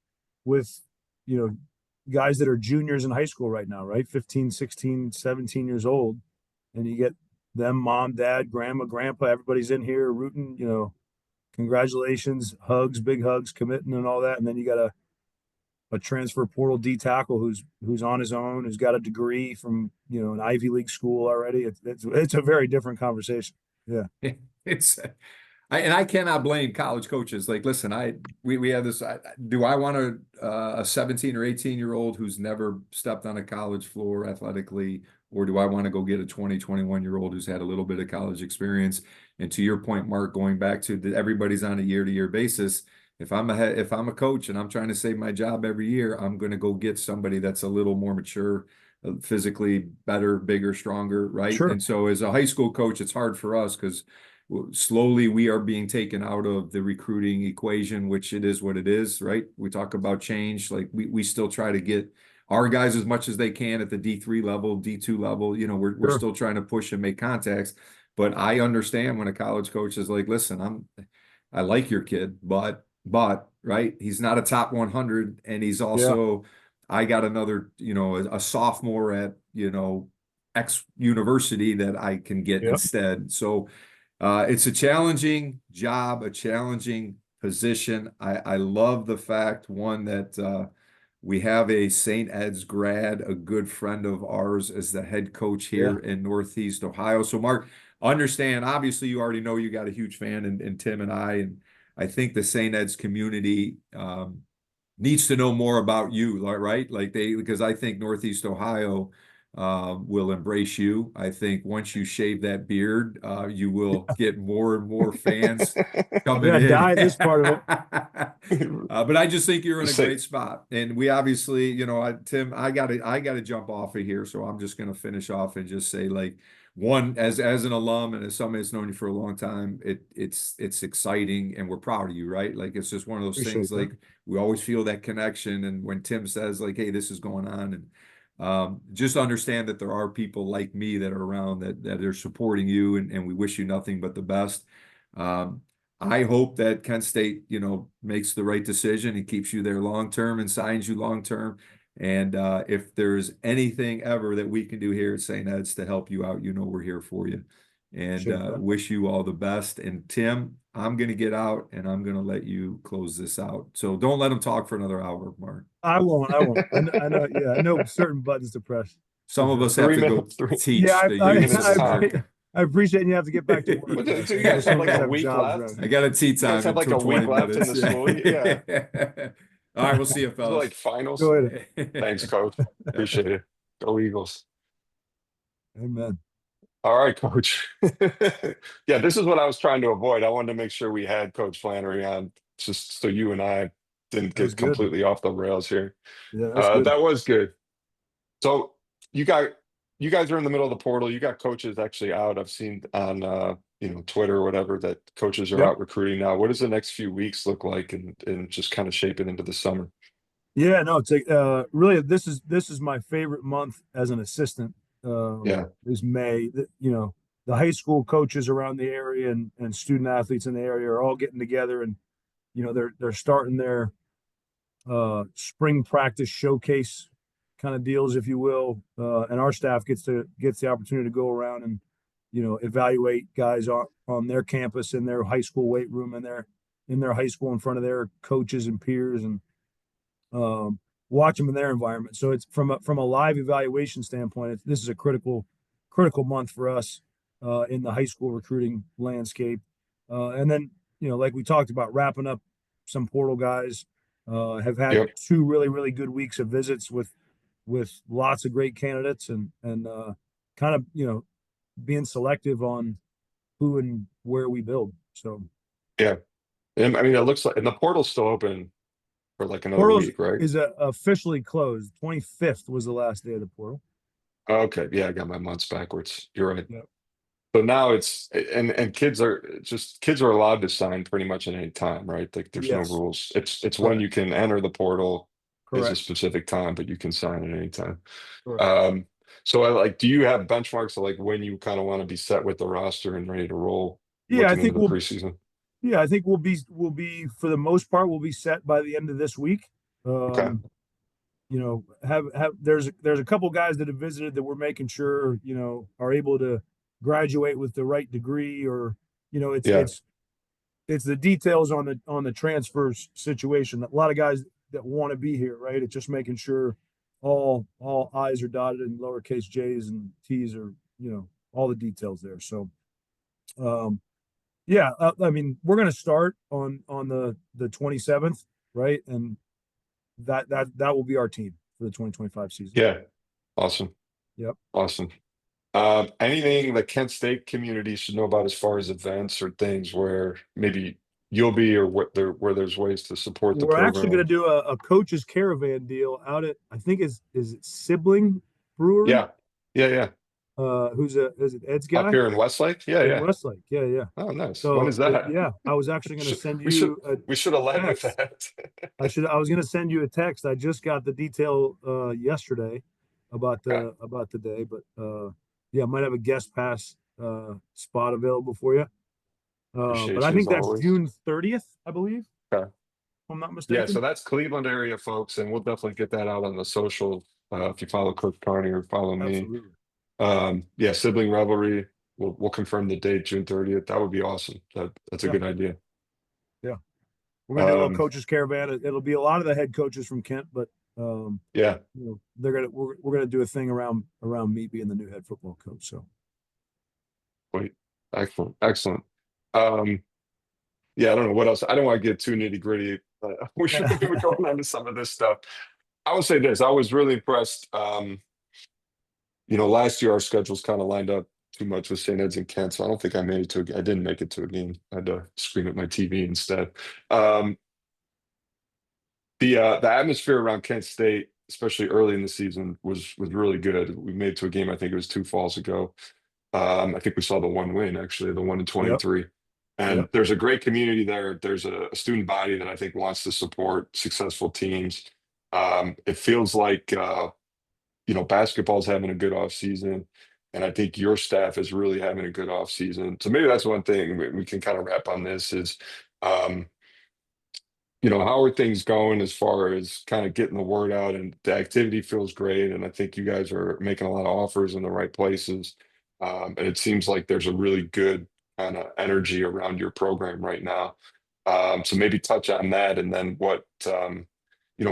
Speaker 2: with guys that are juniors in high school right now, right? 15, 16, 17 years old. And you get them, mom, dad, grandma, grandpa, everybody's in here rooting, congratulations, hugs, big hugs, committing and all that. And then you got a transfer portal D tackle who's on his own, who's got a degree from an Ivy League school already. It's a very different conversation. Yeah.
Speaker 1: It's I cannot blame college coaches. Like, listen, we have this. Do I want a 17 or 18-year-old who's never stepped on a college floor athletically, or do I want to go get a 20, 21-year-old who's had a little bit of college experience? And to your point, Mark, going back to everybody's on a year-to-year basis. If I'm a coach and I'm trying to save my job every year, I'm going to go get somebody that's a little more mature, physically better, bigger, stronger, right?
Speaker 2: Sure.
Speaker 1: And so as a high school coach, it's hard for us because slowly we are being taken out of the recruiting equation, which it is what it is, right? We talk about change. Like we still try to get our guys as much as they can at the D3 level, D2 level. We're still trying to push and make contacts. But I understand when a college coach is like, listen, I like your kid, but right, he's not a top 100, and he's also I got another, a sophomore at X university that I can get instead. So it's a challenging job, a challenging position. I love the fact, one, that we have a St. Ed's grad, a good friend of ours, as the head coach here in Northeast Ohio. So Mark, understand, obviously you already know you got a huge fan in Tim and I think the St. Ed's community needs to know more about you, right? Because I think Northeast Ohio will embrace you. I think once you shave that beard, you will get more and more fans coming in.
Speaker 2: Dye this part of it.
Speaker 1: But I just think you're in a great spot. And we obviously, Tim, I gotta jump off of here. So I'm just gonna finish off and just say, like, one, as an alum and as somebody that's known you for a long time, it's exciting and we're proud of you, right? Like, it's just one of those things, like, we always feel that connection. And when Tim says, like, hey, this is going on, and just understand that there are people like me that are around that are supporting you, and we wish you nothing but the best. I hope that Kent State, makes the right decision and keeps you there long term and signs you long term. And if there's anything ever that we can do here at St. Ed's to help you out, we're here for you. and
Speaker 2: Appreciate that.
Speaker 1: wish you all the best. And Tim, I'm gonna get out and I'm gonna let you close this out. So don't let him talk for another hour, Mark.
Speaker 2: I won't. I won't. I know. Yeah, I know certain buttons to press for
Speaker 1: Some of
Speaker 2: sure.
Speaker 1: us have
Speaker 3: Three
Speaker 1: to go
Speaker 3: minutes, three,
Speaker 1: teach.
Speaker 2: Yeah,
Speaker 3: three minutes time.
Speaker 2: I appreciate you have to get back to work.
Speaker 3: What
Speaker 2: Yes,
Speaker 3: do you
Speaker 2: I know
Speaker 3: guys have
Speaker 2: some of
Speaker 3: like
Speaker 2: us
Speaker 3: a
Speaker 2: have
Speaker 3: week
Speaker 2: jobs
Speaker 3: left?
Speaker 2: around
Speaker 1: I
Speaker 2: here.
Speaker 1: got a tea
Speaker 3: You guys
Speaker 1: time
Speaker 3: have
Speaker 1: in
Speaker 3: like a week
Speaker 1: 20
Speaker 3: left in
Speaker 1: minutes.
Speaker 3: the school. Yeah.
Speaker 1: All right, we'll see you,
Speaker 3: Is it
Speaker 1: fellas.
Speaker 3: like finals?
Speaker 2: Go ahead.
Speaker 3: Thanks, coach. Appreciate it. Go Eagles.
Speaker 2: Amen.
Speaker 3: All right, coach. Yeah, this is what I was trying to avoid. I wanted to make sure we had Coach Flannery on just so you and I didn't
Speaker 2: That was
Speaker 3: get
Speaker 2: good.
Speaker 3: completely off the rails here.
Speaker 2: Yeah, that's good.
Speaker 3: That was good. So you got you guys are in the middle of the portal. You got coaches actually out. I've seen on Twitter or whatever that coaches are
Speaker 2: Yep.
Speaker 3: out recruiting now. What does the next few weeks look like and just kind of shaping into the summer?
Speaker 2: Yeah, no, it's like really this is my favorite month as an assistant.
Speaker 3: Yeah.
Speaker 2: Is May. You know, the high school coaches around the area and student athletes in the area are all getting together, and they're starting their spring practice showcase kind of deals, if you will. And our staff gets the opportunity to go around and evaluate guys on their campus in their high school weight room in their high school in front of their coaches and peers, and um, watch them in their environment. So it's from a live evaluation standpoint, this is a critical month for us in the high school recruiting landscape. And then like we talked about, wrapping up some portal guys. Have had
Speaker 3: Yep.
Speaker 2: 2 really good weeks of visits with lots of great candidates, and kind of being selective on who and where we build. So
Speaker 3: Yeah. And I mean, it looks like, and the portal's still open for like another
Speaker 2: portals
Speaker 3: week, right?
Speaker 2: is officially closed. 25th was the last day of the portal.
Speaker 3: Okay. Yeah, I got my months backwards. You're right.
Speaker 2: Yep.
Speaker 3: So now and kids are allowed to sign pretty much at any time, right? Like there's no
Speaker 2: Yes.
Speaker 3: rules. It's when
Speaker 2: Correct.
Speaker 3: you can enter the portal is a
Speaker 2: Correct.
Speaker 3: specific time, but you can sign at any time.
Speaker 2: Correct.
Speaker 3: Um, so I like, do you have benchmarks of like when you kind of want to be set with the roster and ready to roll
Speaker 2: Yeah, I
Speaker 3: looking into
Speaker 2: think
Speaker 3: the preseason?
Speaker 2: we'll be for the most part we'll be set by the end of this week.
Speaker 3: Okay.
Speaker 2: Have there's a couple guys that have visited that we're making sure are able to graduate with the right degree, or it's
Speaker 3: Yeah.
Speaker 2: it's the details on the transfer situation. A lot of guys that want to be here, right? It's just making sure all I's are dotted and lowercase J's and T's are all the details there. So um, yeah, I mean we're gonna start on the 27th, right? And that will be our team for the 2025 season.
Speaker 3: Yeah. Awesome.
Speaker 2: Yep.
Speaker 3: Awesome. Anything the Kent State community should know about as far as events or things where maybe you'll be or where there's ways to support the
Speaker 2: We're actually going to
Speaker 3: program?
Speaker 2: do a coach's caravan deal out at, I think is it Sibling Brewery?
Speaker 3: Yeah. Yeah, yeah.
Speaker 2: Who's is it Ed's
Speaker 3: Up
Speaker 2: guy
Speaker 3: here in Westlake? Yeah,
Speaker 2: in
Speaker 3: yeah.
Speaker 2: Westlake? Yeah, yeah.
Speaker 3: Oh, nice. When
Speaker 2: So
Speaker 3: is that?
Speaker 2: yeah, I was actually going to
Speaker 3: Should,
Speaker 2: send
Speaker 3: we should
Speaker 2: you a
Speaker 3: we should have led with
Speaker 2: text.
Speaker 3: that.
Speaker 2: I was going to send you a text. I just got the detail yesterday about
Speaker 3: Okay.
Speaker 2: the day, but yeah, I might have a guest pass spot available for you. But
Speaker 3: Appreciate
Speaker 2: I
Speaker 3: you as
Speaker 2: think that's
Speaker 3: always.
Speaker 2: June 30th, I believe,
Speaker 3: Okay.
Speaker 2: if I'm not
Speaker 3: Yeah, so
Speaker 2: mistaken.
Speaker 3: that's Cleveland area, folks, and we'll definitely get that out on the social. If you follow Coach Carney or follow me.
Speaker 2: Absolutely.
Speaker 3: Yeah, sibling revelry. We'll confirm the date, June 30th. That would be awesome. That's a
Speaker 2: Yeah.
Speaker 3: good idea.
Speaker 2: Yeah. We're gonna do a little
Speaker 3: Um,
Speaker 2: coaches caravan. It'll be a lot of the head coaches from Kent, but
Speaker 3: yeah,
Speaker 2: we're gonna do a thing around me being the new head football coach. So
Speaker 3: wait, excellent, excellent. Um, yeah, I don't know what else. I don't want to get too nitty-gritty. We should be going on to some of this stuff. I would say this, I was really impressed. Last year our schedules kind of lined up too much with St. Ed's and Kent, so I don't think I made it to I didn't make it to a game. I had to scream at my TV instead. Um, the atmosphere around Kent State, especially early in the season, was really good. We made it to a game, I think it was two falls ago. I think we saw the one win, actually, the 1-23. And
Speaker 2: yep.
Speaker 3: there's a great community there. There's a student body that I think wants to support successful teams. It feels like basketball's having a good off season, and I think your staff is really having a good off season. So maybe that's one thing we can kind of wrap on this is, um, how are things going as far as kind of getting the word out, and the activity feels great, and I think you guys are making a lot of offers in the right places. And it seems like there's a really good kind of energy around your program right now. So maybe touch on that, and then what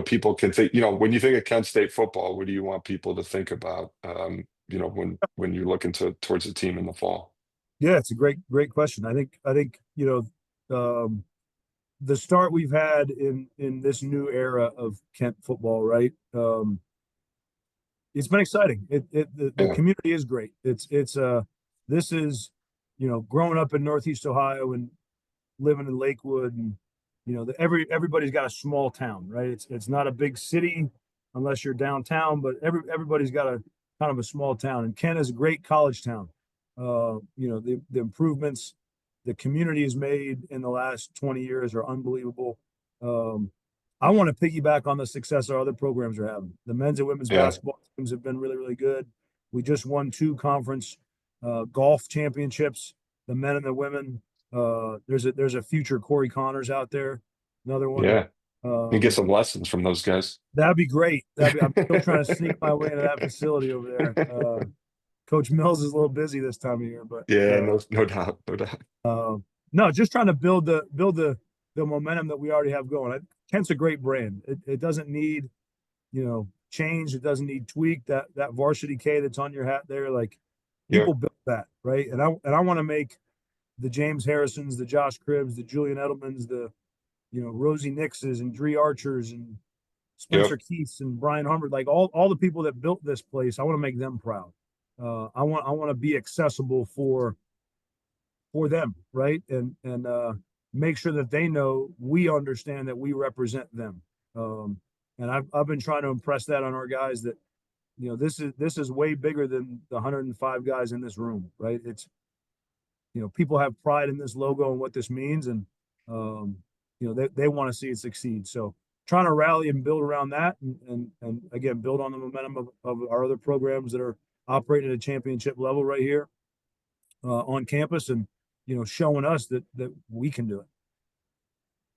Speaker 3: people can think. When you think of Kent State football, what do you want people to think about? When you're looking towards the team in the fall.
Speaker 2: Yeah, it's a great question. I think the start we've had in this new era of Kent football, right? It's been exciting. The
Speaker 3: Yeah,
Speaker 2: community is great. This is, growing up in Northeast Ohio and living in Lakewood, and everybody's got a small town, right? It's not a big city unless you're downtown, but everybody's got a kind of a small town. And Kent is a great college town. The improvements the community has made in the last 20 years are unbelievable. I want to piggyback on the success our other programs are having. The men's and women's
Speaker 3: yeah,
Speaker 2: basketball teams have been really, really good. We just won 2 conference golf championships, the men and the women. There's a future Corey Connors out there, another one.
Speaker 3: yeah. You get some lessons from those guys.
Speaker 2: That'd be great. I'm still trying to sneak my way into that facility over there. Coach Mills is a little busy this time of year, but
Speaker 3: Yeah, no doubt, no doubt.
Speaker 2: no, just trying to build the momentum that we already have going. Kent's a great brand. It doesn't need, change. It doesn't need tweak. That varsity K that's on your hat there, like
Speaker 3: Yeah,
Speaker 2: people built that, right? And I want to make the James Harrisons, the Josh Cribbs, the Julian Edelmans, the Rosie Nixes and Dree Archers and
Speaker 3: yep,
Speaker 2: Spencer Keiths and Brian Humbert, like all the people that built this place. I want to make them proud. I want to be accessible for them, right? And make sure that they know we understand that we represent them. And I've been trying to impress that on our guys that this is way bigger than the 105 guys in this room, right? It's people have pride in this logo and what this means, and they want to see it succeed. So trying to rally and build around that, and again build on the momentum of our other programs that are operating at a championship level right here on campus, and showing us that we can do it.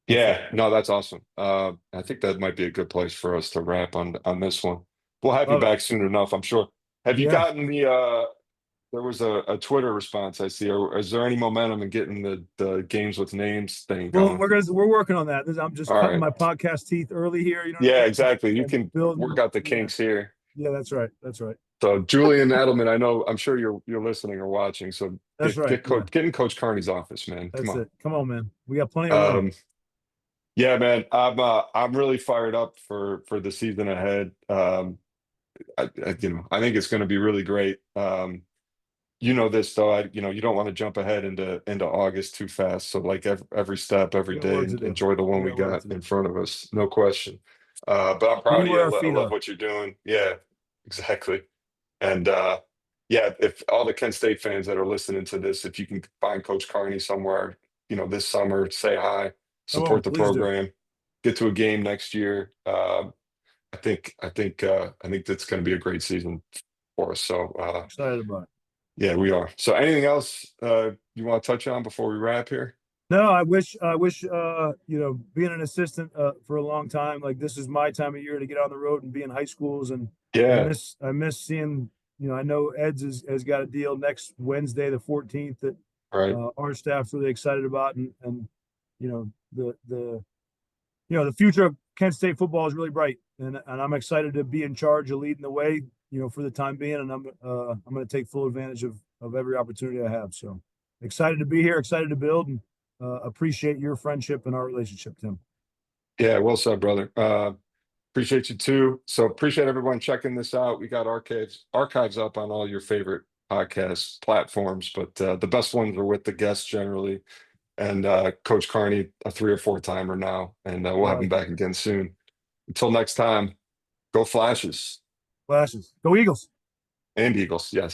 Speaker 3: yeah. No, that's awesome. I think that might be a good place for us to wrap on this one. We'll have you
Speaker 2: Love it.
Speaker 3: back soon enough, I'm sure. Have you
Speaker 2: Yeah.
Speaker 3: gotten there was a Twitter response I see. Is there any momentum in getting the games with names thing
Speaker 2: Well,
Speaker 3: going?
Speaker 2: we're working on that. I'm just
Speaker 3: All
Speaker 2: cutting
Speaker 3: right.
Speaker 2: my podcast teeth early here. You know what I
Speaker 3: Yeah,
Speaker 2: mean?
Speaker 3: exactly. You
Speaker 2: And
Speaker 3: can work
Speaker 2: building.
Speaker 3: out the
Speaker 2: Yeah.
Speaker 3: kinks here.
Speaker 2: Yeah. That's right. That's right.
Speaker 3: So Julian Edelman, I'm sure you're listening or watching. So
Speaker 2: That's right. Yeah.
Speaker 3: get in Coach Carney's office, man. Come
Speaker 2: That's
Speaker 3: on.
Speaker 2: it. Come on, man. We got plenty of room.
Speaker 3: Yeah, man. I'm really fired up for the season ahead. I think it's going to be really great. This though, you don't want to jump ahead into August too fast. So like every step, every
Speaker 2: We got
Speaker 3: day,
Speaker 2: work to
Speaker 3: and
Speaker 2: do.
Speaker 3: enjoy the one
Speaker 2: We
Speaker 3: we
Speaker 2: got work
Speaker 3: got
Speaker 2: to
Speaker 3: in
Speaker 2: do.
Speaker 3: front of us, no question. But I'm proud
Speaker 2: Be
Speaker 3: of
Speaker 2: where
Speaker 3: you.
Speaker 2: our
Speaker 3: I
Speaker 2: feet
Speaker 3: love
Speaker 2: are.
Speaker 3: what you're doing. Yeah, exactly. And yeah, if all the Kent State fans that are listening to this, if you can find Coach Carney somewhere, this summer, say hi,
Speaker 2: Come on,
Speaker 3: support the
Speaker 2: please do.
Speaker 3: program, get to a game next year. I think that's going to be a great season for us. So
Speaker 2: Excited about it.
Speaker 3: yeah, we are. So anything else you want to touch on before we wrap here?
Speaker 2: No, I wish being an assistant for a long time, like this is my time of year to get on the road and be in high schools, and
Speaker 3: Yeah,
Speaker 2: I miss seeing, I know Ed's has got a deal next Wednesday the 14th that
Speaker 3: right.
Speaker 2: our staff's really excited about, and the future of Kent State football is really bright, and I'm excited to be in charge of leading the way, for the time being, and I'm going to take full advantage of every opportunity I have. So excited to be here, excited to build, and appreciate your friendship and our relationship, Tim.
Speaker 3: Yeah, well said, brother. Appreciate you too. So appreciate everyone checking this out. We got archives up on all your favorite podcast platforms, but the best ones are with the guests generally. And Coach Carney, a 3 or 4 timer now, and
Speaker 2: I
Speaker 3: we'll have him
Speaker 2: like it.
Speaker 3: back again soon. Until next time, go Flashes
Speaker 2: Flashes. Go Eagles.
Speaker 3: and Eagles. Yes.